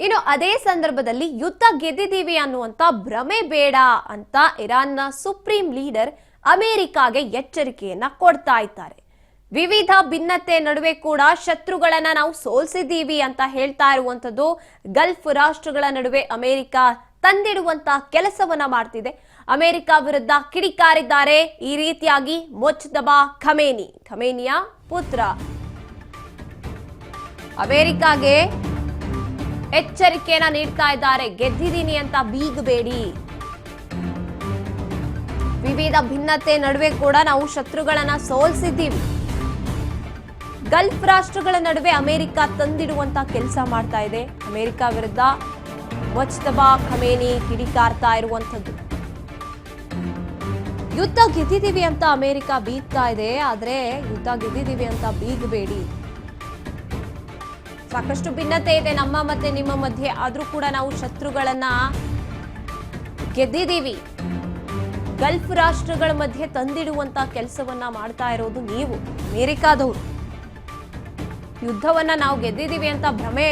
ಇನ್ನು ಅದೇ ಸಂದರ್ಭದಲ್ಲಿ ಯುದ್ಧ ಗೆದ್ದಿದ್ದೀವಿ ಅನ್ನುವಂತ ಭ್ರಮೆ ಬೇಡ ಅಂತ ಇರಾನ್ನ ಸುಪ್ರೀಂ ಲೀಡರ್ ಅಮೆರಿಕಾಗೆ ಎಚ್ಚರಿಕೆಯನ್ನ ಕೊಡ್ತಾ ಇದ್ದಾರೆ. ವಿವಿಧ ಭಿನ್ನತೆ ನಡುವೆ ಕೂಡ ಶತ್ರುಗಳನ್ನ ನಾವು ಸೋಲಿಸಿದ್ದೀವಿ ಅಂತ ಹೇಳ್ತಾ ಇರುವಂತದ್ದು ಗಲ್ಫ್ ರಾಷ್ಟ್ರಗಳ ನಡುವೆ ಅಮೆರಿಕ ತಂದಿಡುವಂತ ಕೆಲಸವನ್ನ ಮಾಡ್ತಿದೆ. ಅಮೆರಿಕ ವಿರುದ್ಧ ಕಿಡಿಕಾರಿದ್ದಾರೆ ಈ ರೀತಿಯಾಗಿ ಮುಜ್ತಬಾ ಖಮೇನಿಯ ಪುತ್ರ. ಅಮೆರಿಕಾಗೆ ಎಚ್ಚರಿಕೆಯನ್ನ ನೀಡ್ತಾ ಇದ್ದಾರೆ, ಗೆದ್ದಿದ್ದೀನಿ ಅಂತ ಬೀಗಬೇಡಿ. ವಿವಿಧ ಭಿನ್ನತೆ ನಡುವೆ ಕೂಡ ನಾವು ಶತ್ರುಗಳನ್ನ ಸೋಲಿಸಿದ್ದೀವಿ. ಗಲ್ಫ್ ರಾಷ್ಟ್ರಗಳ ನಡುವೆ ಅಮೆರಿಕ ತಂದಿಡುವಂತ ಕೆಲಸ ಮಾಡ್ತಾ ಇದೆ. ಅಮೆರಿಕ ವಿರುದ್ಧ ಮುಜ್ತಬಾ ಖಮೇನಿ ಕಿಡಿಕಾರ್ತಾ ಇರುವಂತದ್ದು. ಯುದ್ಧ ಗೆದ್ದಿದ್ದೀವಿ ಅಂತ ಅಮೆರಿಕ ಬೀಗ್ತಾ ಇದೆ, ಆದ್ರೆ ಯುದ್ಧ ಗೆದ್ದಿದ್ದೀವಿ ಅಂತ ಬೀಗಬೇಡಿ. ಸಾಕಷ್ಟು ಭಿನ್ನತೆ ಇದೆ ನಮ್ಮ ಮತ್ತೆ ನಿಮ್ಮ ಮಧ್ಯೆ, ಆದ್ರೂ ಕೂಡ ನಾವು ಶತ್ರುಗಳನ್ನ ಗೆದ್ದಿದ್ದೀವಿ. ಗಲ್ಫ್ ರಾಷ್ಟ್ರಗಳ ಮಧ್ಯೆ ತಂದಿಡುವಂತ ಕೆಲಸವನ್ನ ಮಾಡ್ತಾ ಇರೋದು ನೀವು ಅಮೆರಿಕಾದವರು. ಯುದ್ಧವನ್ನ ನಾವು ಗೆದ್ದಿದ್ದೀವಿ ಅಂತ ಭ್ರಮೆ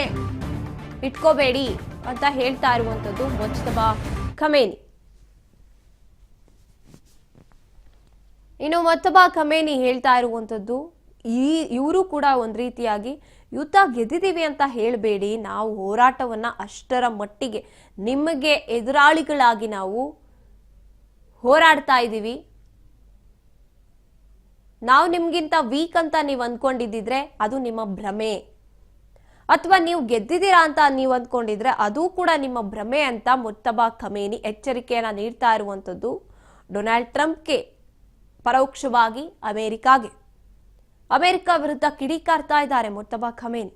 ಇಟ್ಕೋಬೇಡಿ ಅಂತ ಹೇಳ್ತಾ ಇರುವಂತದ್ದು ಮುಜ್ತಬಾ ಖಮೇನಿ. ಇನ್ನು ಮುಜ್ತಬಾ ಖಮೇನಿ ಹೇಳ್ತಾ ಇರುವಂತದ್ದು ಇವರು ಕೂಡ ಒಂದ್ ರೀತಿಯಾಗಿ ಯುದ್ಧ ಗೆದ್ದಿದ್ದೀವಿ ಅಂತ ಹೇಳಬೇಡಿ, ನಾವು ಹೋರಾಟವನ್ನ ಅಷ್ಟರ ಮಟ್ಟಿಗೆ ನಿಮಗೆ ಎದುರಾಳಿಗಳಾಗಿ ನಾವು ಹೋರಾಡ್ತಾ ಇದ್ದೀವಿ. ನಾವು ನಿಮ್ಗಿಂತ ವೀಕ್ ಅಂತ ನೀವು ಅಂದ್ಕೊಂಡಿದ್ದಿದ್ರೆ ಅದು ನಿಮ್ಮ ಭ್ರಮೆ, ಅಥವಾ ನೀವು ಗೆದ್ದಿದ್ದೀರಾ ಅಂತ ನೀವು ಅಂದ್ಕೊಂಡಿದ್ರೆ ಅದು ಕೂಡ ನಿಮ್ಮ ಭ್ರಮೆ ಅಂತ ಮುಜ್ತಬಾ ಖಮೇನಿ ಎಚ್ಚರಿಕೆಯನ್ನ ನೀಡ್ತಾ ಇರುವಂತದ್ದು ಡೊನಾಲ್ಡ್ ಟ್ರಂಪ್ಗೆ, ಪರೋಕ್ಷವಾಗಿ ಅಮೆರಿಕ ವಿರುದ್ಧ ಕಿಡಿಕಾರ್ತಾ ಇದ್ದಾರೆ ಮುಜ್ತಬಾ ಖಮೇನಿ.